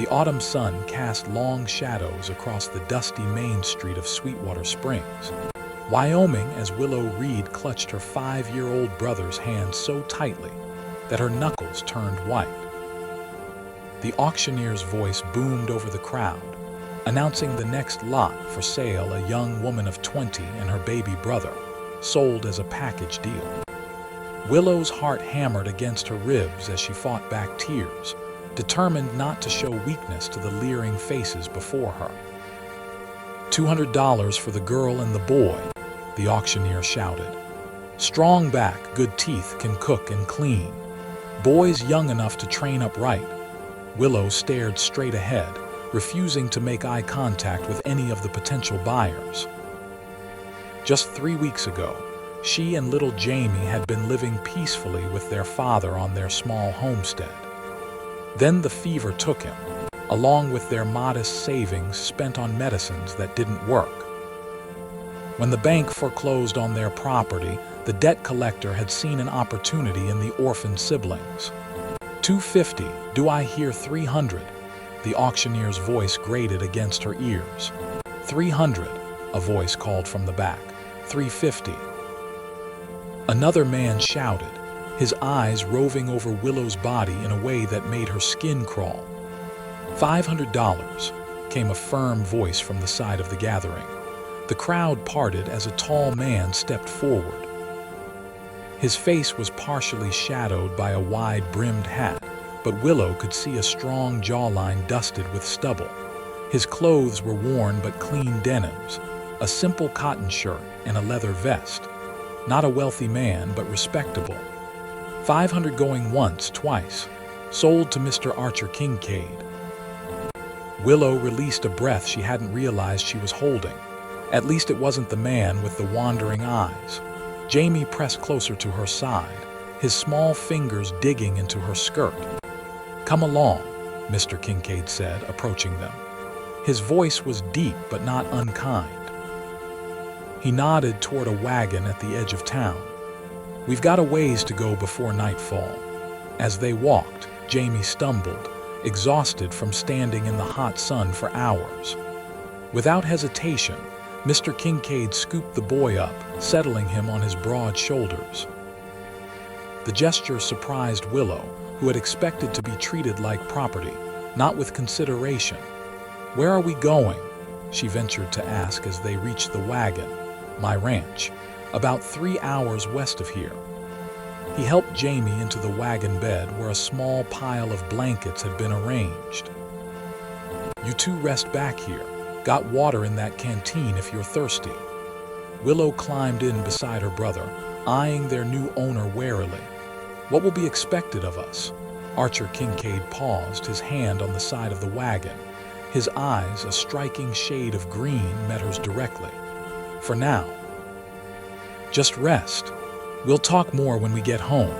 The autumn sun cast long shadows across the dusty main street of Sweetwater Springs, Wyoming, as Willow Reed clutched her 5-year-old brother's hand so tightly that her knuckles turned white. The auctioneer's voice boomed over the crowd, announcing the next lot for sale: a young woman of 20 and her baby brother, sold as a package deal. Willow's heart hammered against her ribs as she fought back tears, determined not to show weakness to the leering faces before her. $200 for the girl and the boy, the auctioneer shouted. Strong back, good teeth, can cook and clean. Boys young enough to train up right. Willow stared straight ahead, refusing to make eye contact with any of the potential buyers. Just 3 weeks ago, she and little Jamie had been living peacefully with their father on their small homestead. Then the fever took him, along with their modest savings spent on medicines that didn't work. When the bank foreclosed on their property, the debt collector had seen an opportunity in the orphan siblings. $250, do I hear $300? The auctioneer's voice grated against her ears. $300, a voice called from the back. $350. Another man shouted, his eyes roving over Willow's body in a way that made her skin crawl. $500, came a firm voice from the side of the gathering. The crowd parted as a tall man stepped forward. His face was partially shadowed by a wide-brimmed hat, but Willow could see a strong jawline dusted with stubble. His clothes were worn but clean denims, a simple cotton shirt and a leather vest. Not a wealthy man, but respectable. $500 going once, twice. Sold to Mr. Archer Kincaid. Willow released a breath she hadn't realized she was holding. At least it wasn't the man with the wandering eyes. Jamie pressed closer to her side, his small fingers digging into her skirt. "Come along," Mr. Kincaid said, approaching them. His voice was deep but not unkind. He nodded toward a wagon at the edge of town. "We've got a ways to go before nightfall." As they walked, Jamie stumbled, exhausted from standing in the hot sun for hours. Without hesitation, Mr. Kincaid scooped the boy up, settling him on his broad shoulders. The gesture surprised Willow, who had expected to be treated like property, not with consideration. "Where are we going?" she ventured to ask as they reached the wagon. "My ranch, about 3 hours west of here." He helped Jamie into the wagon bed where a small pile of blankets had been arranged. "You two rest back here. Got water in that canteen if you're thirsty." Willow climbed in beside her brother, eyeing their new owner warily. "What will be expected of us?" Archer Kincaid paused, his hand on the side of the wagon. His eyes, a striking shade of green, met hers directly. "For now, just rest. We'll talk more when we get home."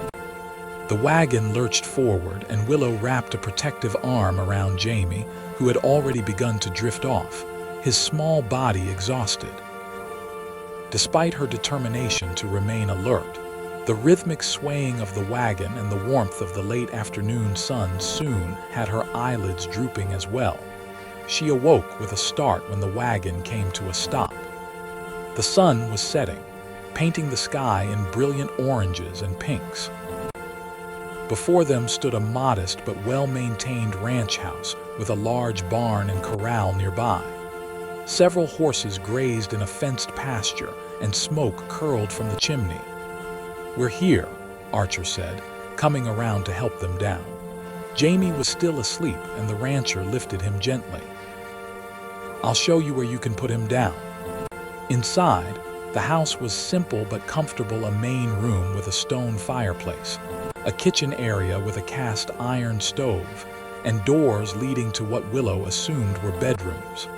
The wagon lurched forward, and Willow wrapped a protective arm around Jamie, who had already begun to drift off, his small body exhausted. Despite her determination to remain alert, the rhythmic swaying of the wagon and the warmth of the late afternoon sun soon had her eyelids drooping as well. She awoke with a start when the wagon came to a stop. The sun was setting, painting the sky in brilliant oranges and pinks. Before them stood a modest but well-maintained ranch house with a large barn and corral nearby. Several horses grazed in a fenced pasture, and smoke curled from the chimney. "We're here," Archer said, coming around to help them down. Jamie was still asleep, and the rancher lifted him gently. "I'll show you where you can put him down." Inside, the house was simple but comfortable: a main room with a stone fireplace, a kitchen area with a cast iron stove, and doors leading to what Willow assumed were bedrooms.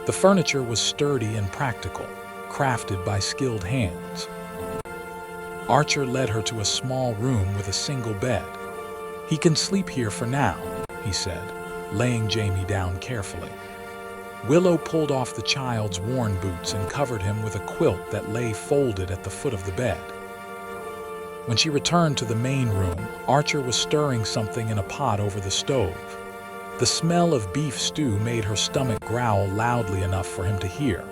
The furniture was sturdy and practical, crafted by skilled hands. Archer led her to a small room with a single bed. "He can sleep here for now," he said, laying Jamie down carefully. Willow pulled off the child's worn boots and covered him with a quilt that lay folded at the foot of the bed. When she returned to the main room, Archer was stirring something in a pot over the stove. The smell of beef stew made her stomach growl loudly enough for him to hear.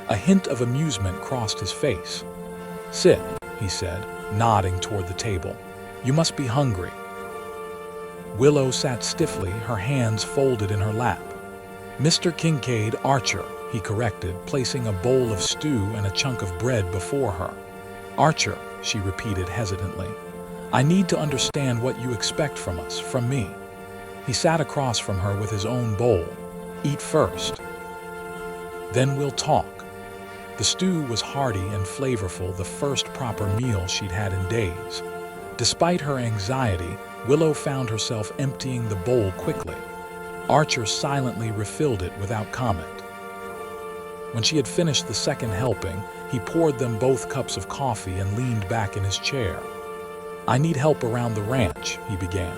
A hint of amusement crossed his face. "Sit," he said, nodding toward the table. "You must be hungry." Willow sat stiffly, her hands folded in her lap. "Mr. Kincaid Archer," he corrected, placing a bowl of stew and a chunk of bread before her. "Archer," she repeated hesitantly. "I need to understand what you expect from us, from me." He sat across from her with his own bowl. "Eat first. Then we'll talk." The stew was hearty and flavorful, the first proper meal she'd had in days. Despite her anxiety, Willow found herself emptying the bowl quickly. Archer silently refilled it without comment. When she had finished the second helping, he poured them both cups of coffee and leaned back in his chair. "I need help around the ranch," he began.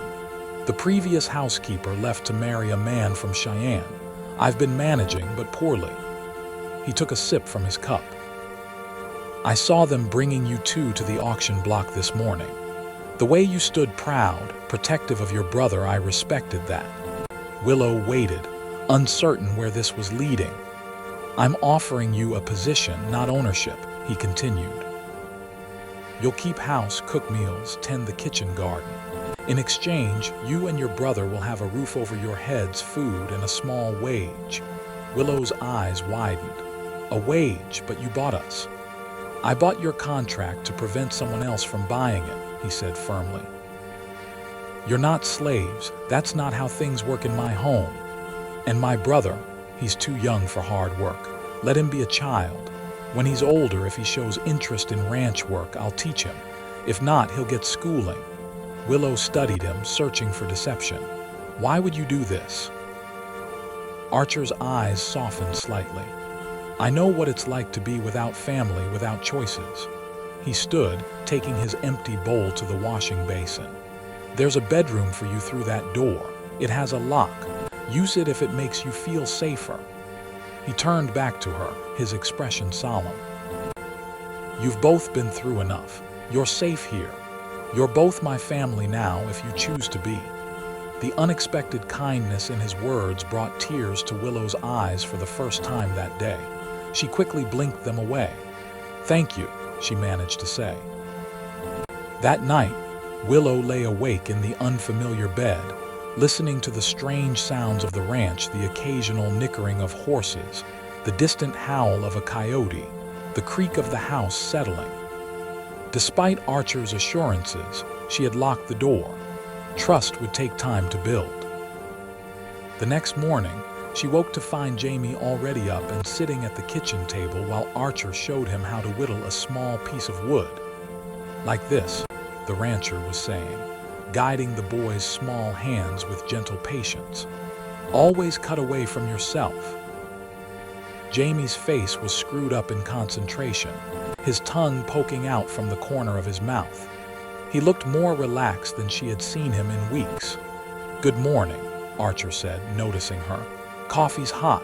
"The previous housekeeper left to marry a man from Cheyenne. I've been managing, but poorly." He took a sip from his cup. "I saw them bringing you two to the auction block this morning. The way you stood proud, protective of your brother, I respected that." Willow waited, uncertain where this was leading. "I'm offering you a position, not ownership," he continued. "You'll keep house, cook meals, tend the kitchen garden. In exchange, you and your brother will have a roof over your heads, food, and a small wage." Willow's eyes widened. "A wage, but you bought us." "I bought your contract to prevent someone else from buying it," he said firmly. "You're not slaves. That's not how things work in my home. And my brother, he's too young for hard work. Let him be a child. When he's older, if he shows interest in ranch work, I'll teach him. If not, he'll get schooling." Willow studied him, searching for deception. "Why would you do this?" Archer's eyes softened slightly. "I know what it's like to be without family, without choices." He stood, taking his empty bowl to the washing basin. "There's a bedroom for you through that door. It has a lock. Use it if it makes you feel safer." He turned back to her, his expression solemn. "You've both been through enough. You're safe here. You're both my family now if you choose to be." The unexpected kindness in his words brought tears to Willow's eyes for the first time that day. She quickly blinked them away. "Thank you," she managed to say. That night, Willow lay awake in the unfamiliar bed, listening to the strange sounds of the ranch, the occasional nickering of horses, the distant howl of a coyote, the creak of the house settling. Despite Archer's assurances, she had locked the door. Trust would take time to build. The next morning, she woke to find Jamie already up and sitting at the kitchen table while Archer showed him how to whittle a small piece of wood. "Like this," the rancher was saying, guiding the boy's small hands with gentle patience. "Always cut away from yourself." Jamie's face was screwed up in concentration, his tongue poking out from the corner of his mouth. He looked more relaxed than she had seen him in weeks. "Good morning," Archer said, noticing her. "Coffee's hot."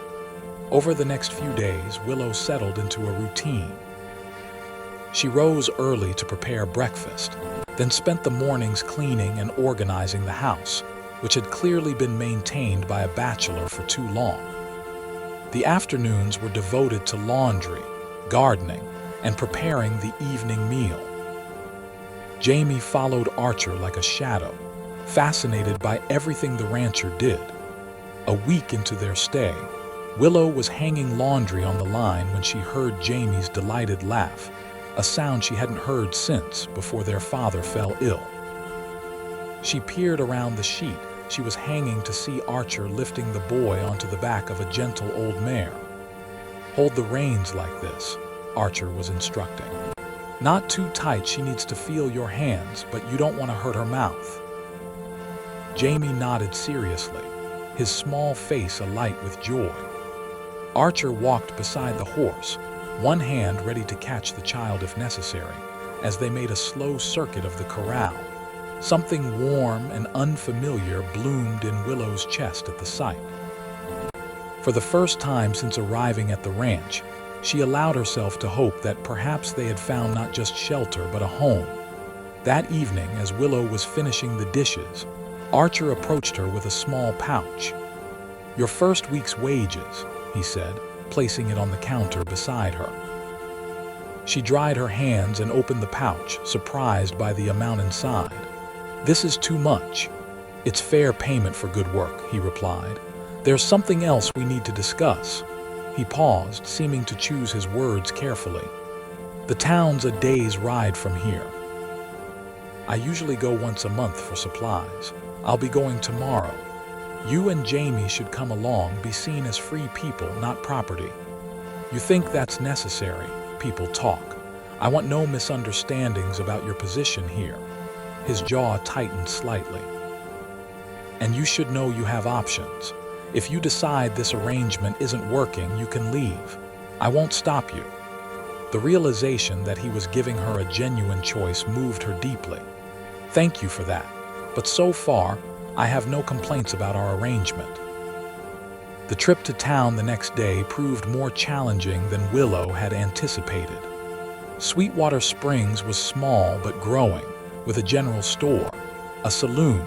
Over the next few days, Willow settled into a routine. She rose early to prepare breakfast, then spent the mornings cleaning and organizing the house, which had clearly been maintained by a bachelor for too long. The afternoons were devoted to laundry, gardening, and preparing the evening meal. Jamie followed Archer like a shadow, fascinated by everything the rancher did. A week into their stay, Willow was hanging laundry on the line when she heard Jamie's delighted laugh, a sound she hadn't heard since before their father fell ill. She peered around the sheet she was hanging to see Archer lifting the boy onto the back of a gentle old mare. "Hold the reins like this," Archer was instructing. "Not too tight, she needs to feel your hands, but you don't want to hurt her mouth." Jamie nodded seriously, his small face alight with joy. Archer walked beside the horse, one hand ready to catch the child if necessary, as they made a slow circuit of the corral. Something warm and unfamiliar bloomed in Willow's chest at the sight. For the first time since arriving at the ranch, she allowed herself to hope that perhaps they had found not just shelter but a home. That evening, as Willow was finishing the dishes, Archer approached her with a small pouch. Your first week's wages, he said, placing it on the counter beside her. She dried her hands and opened the pouch, surprised by the amount inside. This is too much. It's fair payment for good work, he replied. There's something else we need to discuss. He paused, seeming to choose his words carefully. The town's a day's ride from here. I usually go once a month for supplies. I'll be going tomorrow. You and Jamie should come along, be seen as free people, not property. You think that's necessary? People talk. I want no misunderstandings about your position here. His jaw tightened slightly. And you should know you have options. If you decide this arrangement isn't working, you can leave. I won't stop you. The realization that he was giving her a genuine choice moved her deeply. Thank you for that. But so far, I have no complaints about our arrangement. The trip to town the next day proved more challenging than Willow had anticipated. Sweetwater Springs was small but growing, with a general store, a saloon,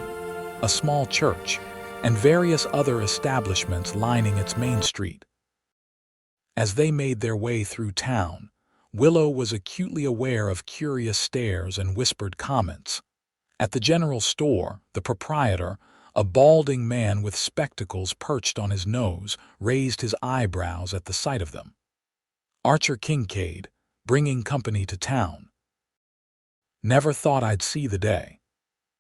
a small church, and various other establishments lining its main street. As they made their way through town, Willow was acutely aware of curious stares and whispered comments. At the general store, the proprietor, a balding man with spectacles perched on his nose, raised his eyebrows at the sight of them. Archer Kincaid, bringing company to town. Never thought I'd see the day.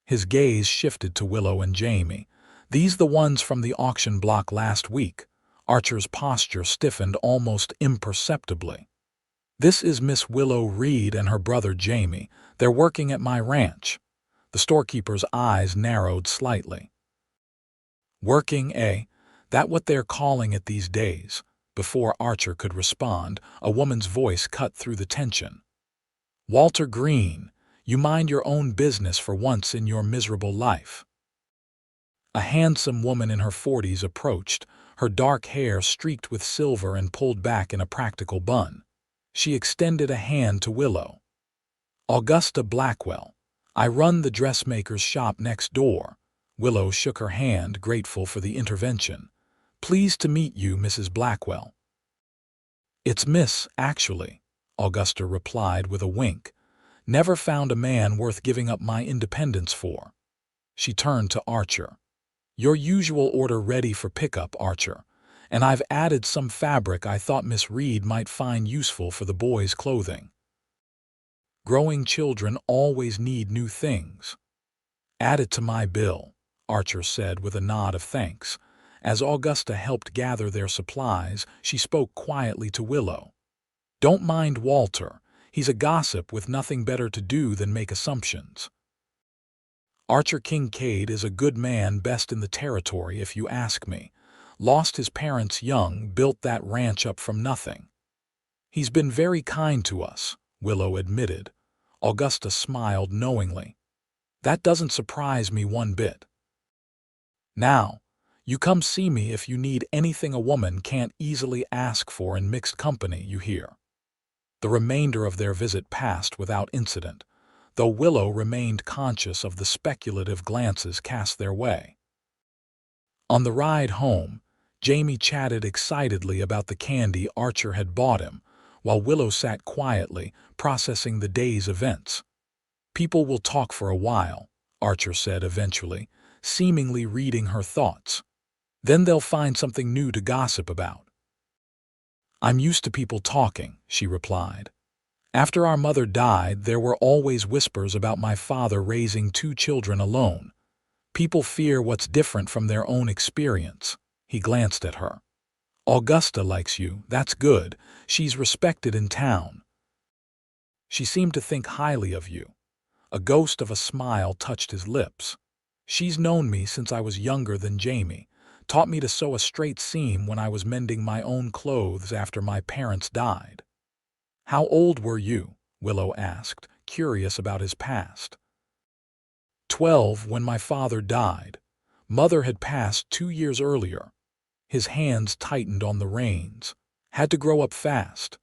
His gaze shifted to Willow and Jamie. These the ones from the auction block last week. Archer's posture stiffened almost imperceptibly. This is Miss Willow Reed and her brother Jamie. They're working at my ranch. The storekeeper's eyes narrowed slightly. Working, eh? That what they're calling it these days? Before Archer could respond, a woman's voice cut through the tension. Walter Green, you mind your own business for once in your miserable life. A handsome woman in her 40s approached, her dark hair streaked with silver and pulled back in a practical bun. She extended a hand to Willow. Augusta Blackwell. I run the dressmaker's shop next door. Willow shook her hand, grateful for the intervention. Pleased to meet you, Mrs. Blackwell. It's Miss, actually, Augusta replied with a wink. Never found a man worth giving up my independence for. She turned to Archer. Your usual order ready for pickup, Archer, and I've added some fabric I thought Miss Reed might find useful for the boys' clothing. Growing children always need new things. Add it to my bill, Archer said with a nod of thanks. As Augusta helped gather their supplies, she spoke quietly to Willow. Don't mind Walter. He's a gossip with nothing better to do than make assumptions. Archer Kincaid is a good man, best in the territory if you ask me. Lost his parents young, built that ranch up from nothing. He's been very kind to us, Willow admitted. Augusta smiled knowingly. That doesn't surprise me one bit. Now, you come see me if you need anything a woman can't easily ask for in mixed company, you hear. The remainder of their visit passed without incident, though Willow remained conscious of the speculative glances cast their way. On the ride home, Jamie chatted excitedly about the candy Archer had bought him, while Willow sat quietly, processing the day's events. People will talk for a while, Archer said eventually, seemingly reading her thoughts. Then they'll find something new to gossip about. I'm used to people talking, she replied. After our mother died, there were always whispers about my father raising 2 children alone. People fear what's different from their own experience. He glanced at her. Augusta likes you, that's good. She's respected in town. She seemed to think highly of you. A ghost of a smile touched his lips. She's known me since I was younger than Jamie, taught me to sew a straight seam when I was mending my own clothes after my parents died. How old were you? Willow asked, curious about his past. 12 when my father died. Mother had passed 2 years earlier. His hands tightened on the reins. Had to grow up fast.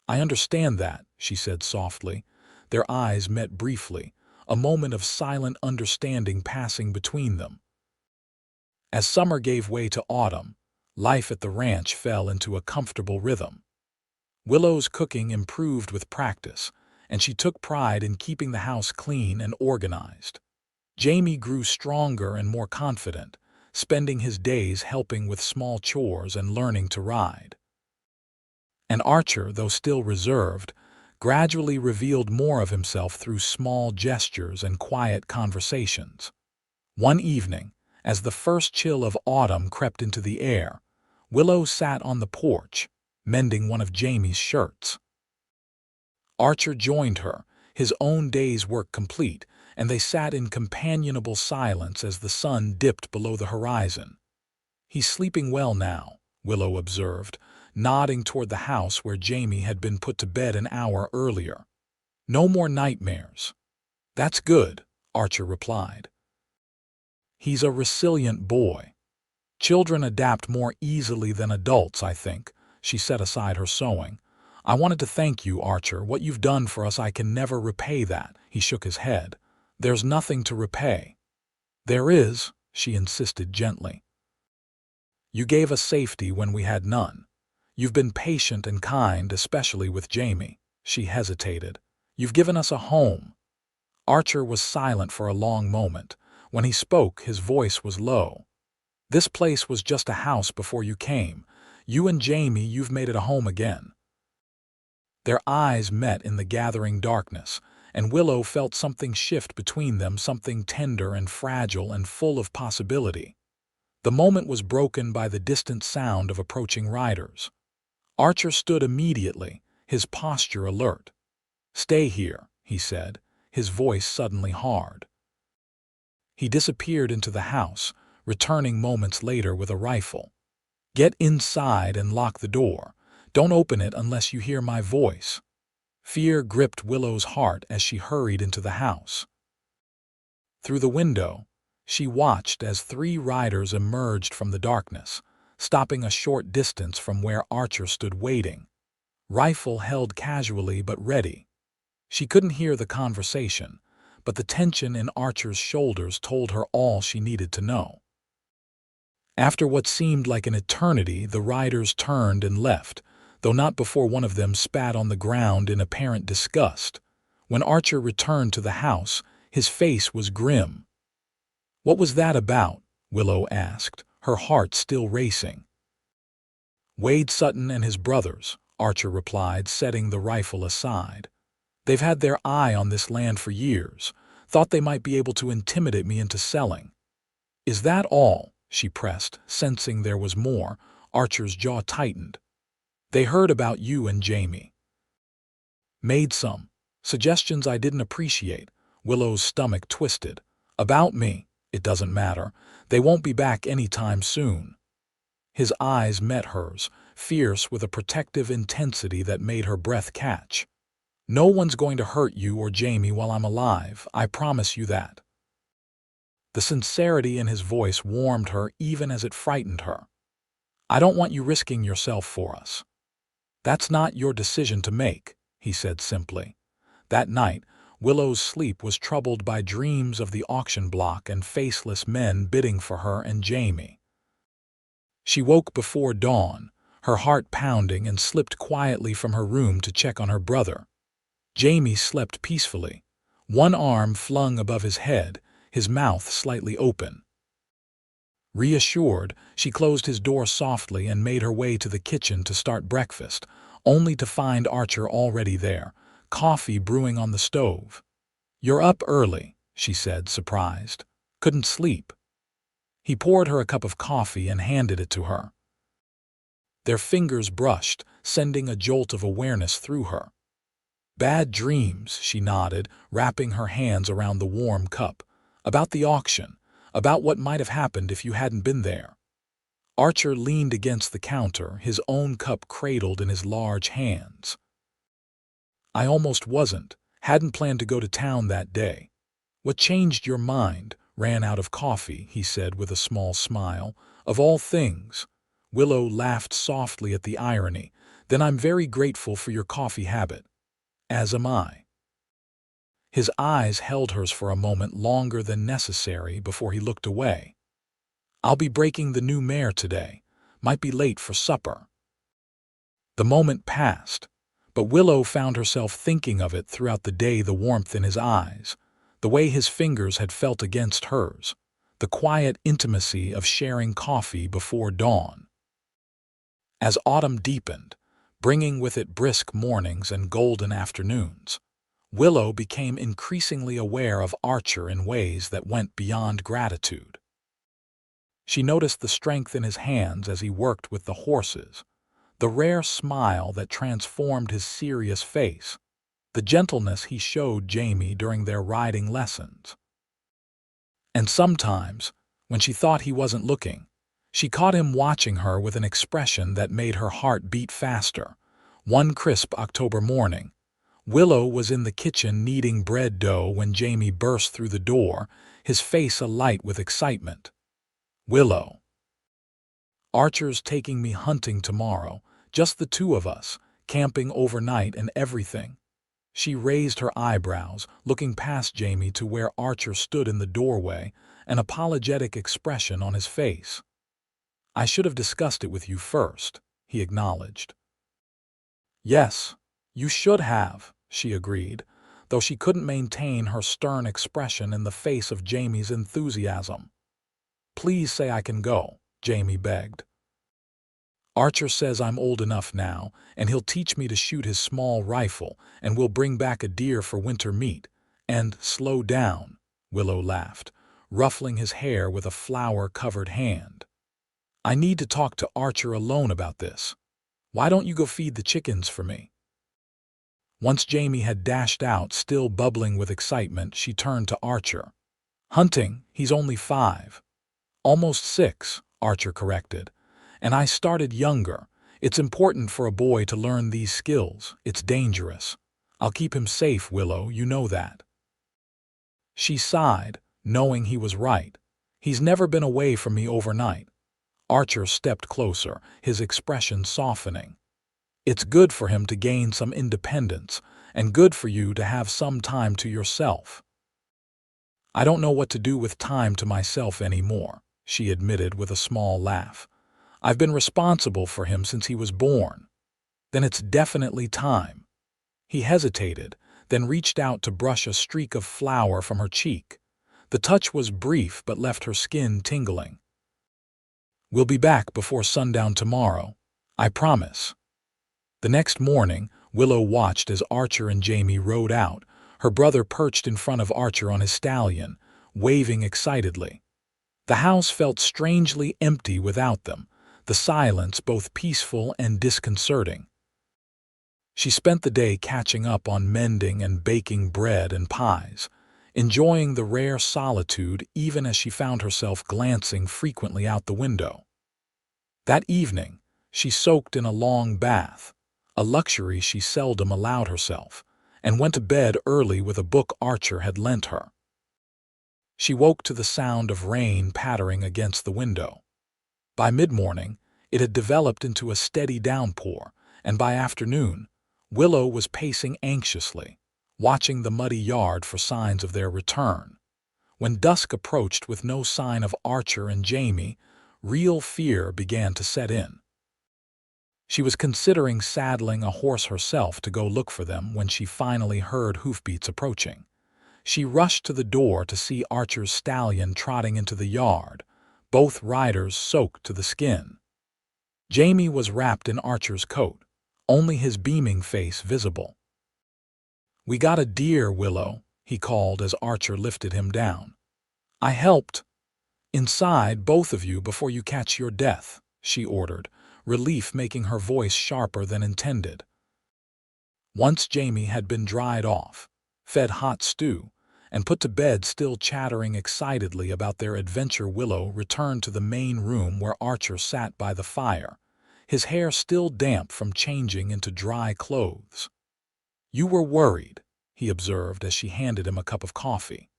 I understand that, she said softly. Their eyes met briefly, a moment of silent understanding passing between them. As summer gave way to autumn, Life at the ranch fell into a comfortable rhythm. Willow's cooking improved with practice, and she took pride in keeping the house clean and organized. Jamie grew stronger and more confident, spending his days helping with small chores and learning to ride. And Archer, though still reserved, gradually revealed more of himself through small gestures and quiet conversations. One evening, as the first chill of autumn crept into the air, Willow sat on the porch, mending one of Jamie's shirts. Archer joined her, his own day's work complete, and they sat in companionable silence as the sun dipped below the horizon. "He's sleeping well now," Willow observed, nodding toward the house where Jamie had been put to bed an hour earlier. "No more nightmares." "That's good," Archer replied. "He's a resilient boy. Children adapt more easily than adults, I think." She set aside her sewing. "I wanted to thank you, Archer. What you've done for us, I can never repay that." He shook his head. "There's nothing to repay." "There is," she insisted gently. "You gave us safety when we had none. You've been patient and kind, especially with Jamie." She hesitated. "You've given us a home." Archer was silent for a long moment. When he spoke, his voice was low. "This place was just a house before you came. You and Jamie, you've made it a home again." Their eyes met in the gathering darkness, and Willow felt something shift between them, something tender and fragile and full of possibility. The moment was broken by the distant sound of approaching riders. Archer stood immediately, his posture alert. "Stay here," he said, his voice suddenly hard. He disappeared into the house, returning moments later with a rifle. "Get inside and lock the door. Don't open it unless you hear my voice." Fear gripped Willow's heart as she hurried into the house. Through the window, she watched as 3 riders emerged from the darkness, stopping a short distance from where Archer stood waiting, rifle held casually but ready. She couldn't hear the conversation, but the tension in Archer's shoulders told her all she needed to know. After what seemed like an eternity, the riders turned and left, though not before one of them spat on the ground in apparent disgust. When Archer returned to the house, his face was grim. "What was that about?" Willow asked, her heart still racing. "Wade Sutton and his brothers," Archer replied, setting the rifle aside. "They've had their eye on this land for years, thought they might be able to intimidate me into selling." "Is that all?" she pressed, sensing there was more. Archer's jaw tightened. "They heard about you and Jamie. Made some suggestions I didn't appreciate." Willow's stomach twisted. "About me? It doesn't matter. They won't be back any time soon." His eyes met hers, fierce with a protective intensity that made her breath catch. "No one's going to hurt you or Jamie while I'm alive, I promise you that." The sincerity in his voice warmed her even as it frightened her. "I don't want you risking yourself for us." "That's not your decision to make," he said simply. That night, Willow's sleep was troubled by dreams of the auction block and faceless men bidding for her and Jamie. She woke before dawn, her heart pounding, and slipped quietly from her room to check on her brother. Jamie slept peacefully, one arm flung above his head, his mouth slightly open. Reassured, she closed his door softly and made her way to the kitchen to start breakfast, only to find Archer already there, coffee brewing on the stove. "You're up early," she said, surprised. "Couldn't sleep?" He poured her a cup of coffee and handed it to her. Their fingers brushed, sending a jolt of awareness through her. "Bad dreams," she nodded, wrapping her hands around the warm cup. "About the auction, about what might have happened if you hadn't been there." Archer leaned against the counter, his own cup cradled in his large hands. "I almost hadn't planned to go to town that day." "What changed your mind?" "Ran out of coffee," he said with a small smile. "Of all things." Willow laughed softly at the irony. "Then I'm very grateful for your coffee habit." "As am I." His eyes held hers for a moment longer than necessary before he looked away. "I'll be breaking the new mare today. Might be late for supper." The moment passed, but Willow found herself thinking of it throughout the day, the warmth in his eyes, the way his fingers had felt against hers, the quiet intimacy of sharing coffee before dawn. As autumn deepened, bringing with it brisk mornings and golden afternoons, Willow became increasingly aware of Archer in ways that went beyond gratitude. She noticed the strength in his hands as he worked with the horses, the rare smile that transformed his serious face, the gentleness he showed Jamie during their riding lessons. And sometimes, when she thought he wasn't looking, she caught him watching her with an expression that made her heart beat faster. One crisp October morning, Willow was in the kitchen kneading bread dough when Jamie burst through the door, his face alight with excitement. "Willow, Archer's taking me hunting tomorrow, just the two of us, camping overnight and everything." She raised her eyebrows, looking past Jamie to where Archer stood in the doorway, an apologetic expression on his face. "I should have discussed it with you first," he acknowledged. "Yes, you should have," she agreed, though she couldn't maintain her stern expression in the face of Jamie's enthusiasm. "Please say I can go," Jamie begged. "Archer says I'm old enough now, and he'll teach me to shoot his small rifle, and we'll bring back a deer for winter meat. And slow down," Willow laughed, ruffling his hair with a flower-covered hand. "I need to talk to Archer alone about this. Why don't you go feed the chickens for me?" Once Jamie had dashed out, still bubbling with excitement, she turned to Archer. "Hunting, he's only 5. Almost 6, Archer corrected. "And I started younger. It's important for a boy to learn these skills. It's dangerous. I'll keep him safe, Willow, you know that." She sighed, knowing he was right. "He's never been away from me overnight." Archer stepped closer, his expression softening. "It's good for him to gain some independence, and good for you to have some time to yourself." "I don't know what to do with time to myself anymore," she admitted with a small laugh. "I've been responsible for him since he was born." "Then it's definitely time." He hesitated, then reached out to brush a streak of flour from her cheek. The touch was brief but left her skin tingling. "We'll be back before sundown tomorrow. I promise." The next morning, Willow watched as Archer and Jamie rode out, her brother perched in front of Archer on his stallion, waving excitedly. The house felt strangely empty without them, the silence both peaceful and disconcerting. She spent the day catching up on mending and baking bread and pies, enjoying the rare solitude even as she found herself glancing frequently out the window. That evening, she soaked in a long bath, a luxury she seldom allowed herself, and went to bed early with a book Archer had lent her. She woke to the sound of rain pattering against the window. By mid-morning, it had developed into a steady downpour, and by afternoon, Willow was pacing anxiously, watching the muddy yard for signs of their return. When dusk approached with no sign of Archer and Jamie, real fear began to set in. She was considering saddling a horse herself to go look for them when she finally heard hoofbeats approaching. She rushed to the door to see Archer's stallion trotting into the yard, both riders soaked to the skin. Jamie was wrapped in Archer's coat, only his beaming face visible. "We got a deer, Willow," he called as Archer lifted him down. "I helped. Inside, both of you, before you catch your death," she ordered, relief making her voice sharper than intended. Once Jamie had been dried off, fed hot stew, and put to bed still chattering excitedly about their adventure, Willow returned to the main room where Archer sat by the fire, his hair still damp from changing into dry clothes. "You were worried," he observed as she handed him a cup of coffee.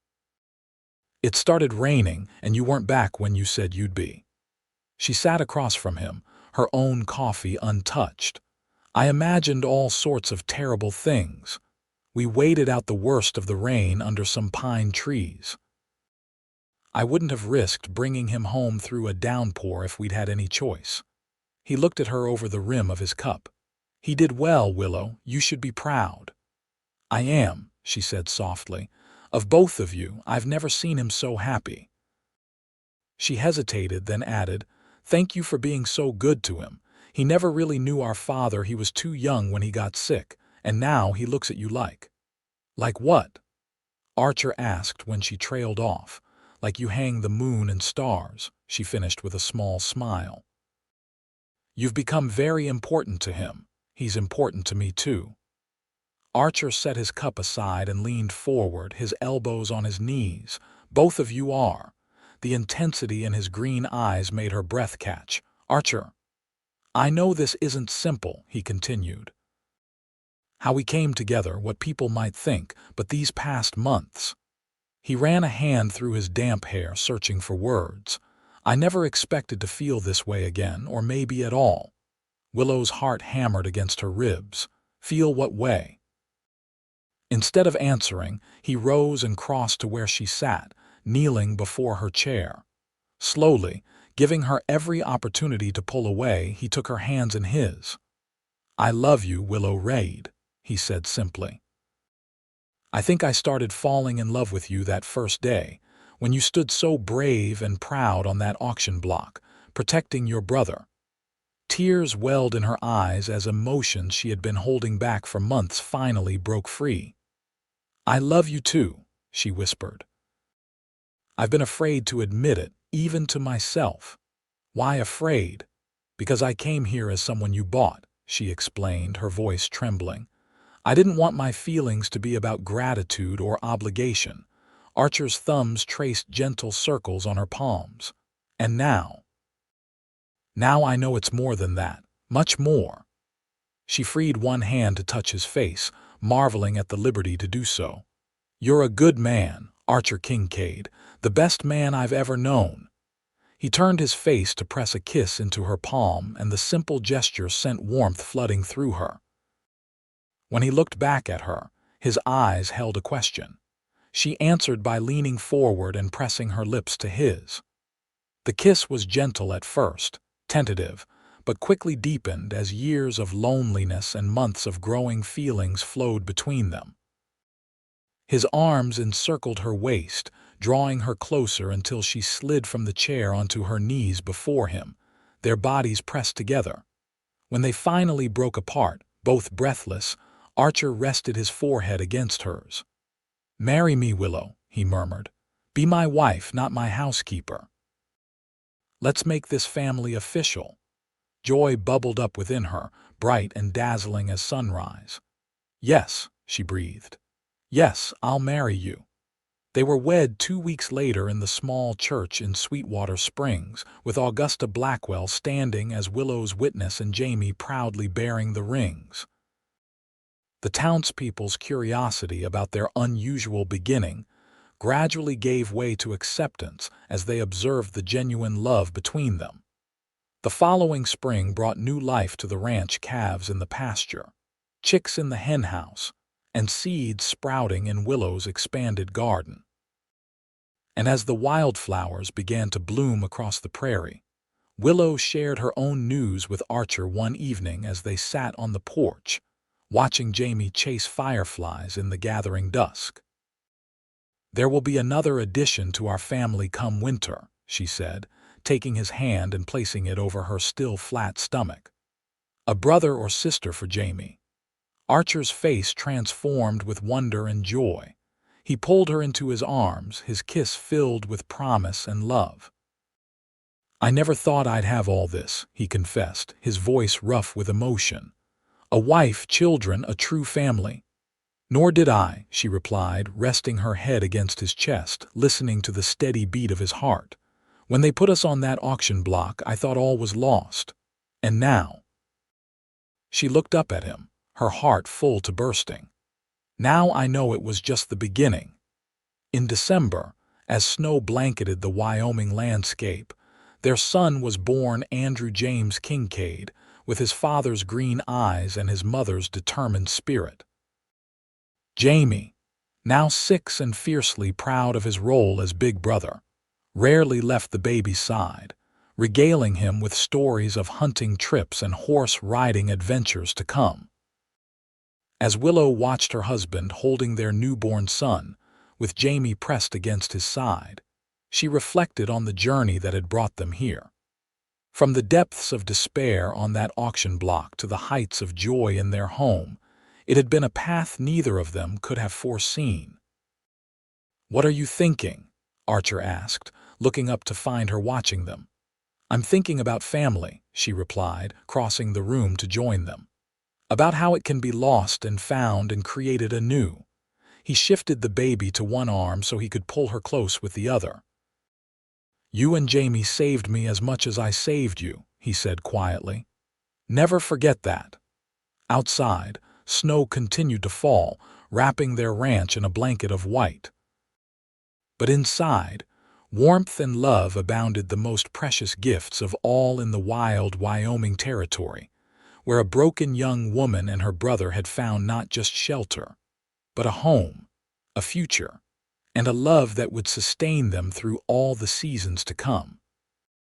"It started raining, and you weren't back when you said you'd be." She sat across from him, her own coffee untouched. "I imagined all sorts of terrible things. We waited out the worst of the rain under some pine trees. I wouldn't have risked bringing him home through a downpour if we'd had any choice." He looked at her over the rim of his cup. "He did well, Willow. You should be proud." "I am," she said softly. "Of both of you, I've never seen him so happy." She hesitated, then added, "Thank you for being so good to him. He never really knew our father. He was too young when he got sick, and now he looks at you like—" "Like what?" Archer asked when she trailed off. "Like you hang the moon and stars," she finished with a small smile. "You've become very important to him. He's important to me too." Archer set his cup aside and leaned forward, his elbows on his knees. "Both of you are." The intensity in his green eyes made her breath catch. "Archer, I know this isn't simple," he continued. "How we came together, what people might think, but these past months—" He ran a hand through his damp hair, searching for words. "I never expected to feel this way again, or maybe at all." Willow's heart hammered against her ribs. "Feel what way?" Instead of answering, he rose and crossed to where she sat, kneeling before her chair. Slowly, giving her every opportunity to pull away, he took her hands in his. "I love you, Willow Reid," he said simply. "I think I started falling in love with you that first day, when you stood so brave and proud on that auction block, protecting your brother." Tears welled in her eyes as emotions she had been holding back for months finally broke free. "I love you too," she whispered. "I've been afraid to admit it, even to myself." "Why afraid?" "Because I came here as someone you bought," she explained, her voice trembling. "I didn't want my feelings to be about gratitude or obligation." Archer's thumbs traced gentle circles on her palms. "And now I know it's more than that, much more." She freed one hand to touch his face, marveling at the liberty to do so. "You're a good man, Archer Kincaid, the best man I've ever known." He turned his face to press a kiss into her palm, and the simple gesture sent warmth flooding through her. When he looked back at her, his eyes held a question. She answered by leaning forward and pressing her lips to his. The kiss was gentle at first, tentative, but quickly deepened as years of loneliness and months of growing feelings flowed between them. His arms encircled her waist, drawing her closer until she slid from the chair onto her knees before him, their bodies pressed together. When they finally broke apart, both breathless, Archer rested his forehead against hers. "Marry me, Willow," he murmured. "Be my wife, not my housekeeper. Let's make this family official." Joy bubbled up within her, bright and dazzling as sunrise. "Yes," she breathed. "Yes, I'll marry you." They were wed 2 weeks later in the small church in Sweetwater Springs, with Augusta Blackwell standing as Willow's witness and Jamie proudly bearing the rings. The townspeople's curiosity about their unusual beginning gradually gave way to acceptance as they observed the genuine love between them. The following spring brought new life to the ranch, calves in the pasture, chicks in the henhouse, and seeds sprouting in Willow's expanded garden. And as the wildflowers began to bloom across the prairie, Willow shared her own news with Archer one evening as they sat on the porch, watching Jamie chase fireflies in the gathering dusk. "There will be another addition to our family come winter," she said, taking his hand and placing it over her still flat stomach. "A brother or sister for Jamie." Archer's face transformed with wonder and joy. He pulled her into his arms, his kiss filled with promise and love. "I never thought I'd have all this," he confessed, his voice rough with emotion. "A wife, children, a true family." "Nor did I," she replied, resting her head against his chest, listening to the steady beat of his heart. "When they put us on that auction block, I thought all was lost. And now—" She looked up at him, her heart full to bursting. "Now I know it was just the beginning." In December, as snow blanketed the Wyoming landscape, their son was born, Andrew James Kincaid, with his father's green eyes and his mother's determined spirit. Jamie, now 6 and fiercely proud of his role as big brother, rarely left the baby's side, regaling him with stories of hunting trips and horse-riding adventures to come. As Willow watched her husband holding their newborn son, with Jamie pressed against his side, she reflected on the journey that had brought them here. From the depths of despair on that auction block to the heights of joy in their home, it had been a path neither of them could have foreseen. "What are you thinking?" Archer asked, looking up to find her watching them. "I'm thinking about family," she replied, crossing the room to join them. "About how it can be lost and found and created anew." He shifted the baby to one arm so he could pull her close with the other. "You and Jamie saved me as much as I saved you," he said quietly. "Never forget that." Outside, snow continued to fall, wrapping their ranch in a blanket of white. But inside, warmth and love abounded, the most precious gifts of all in the wild Wyoming territory, where a broken young woman and her brother had found not just shelter, but a home, a future, and a love that would sustain them through all the seasons to come.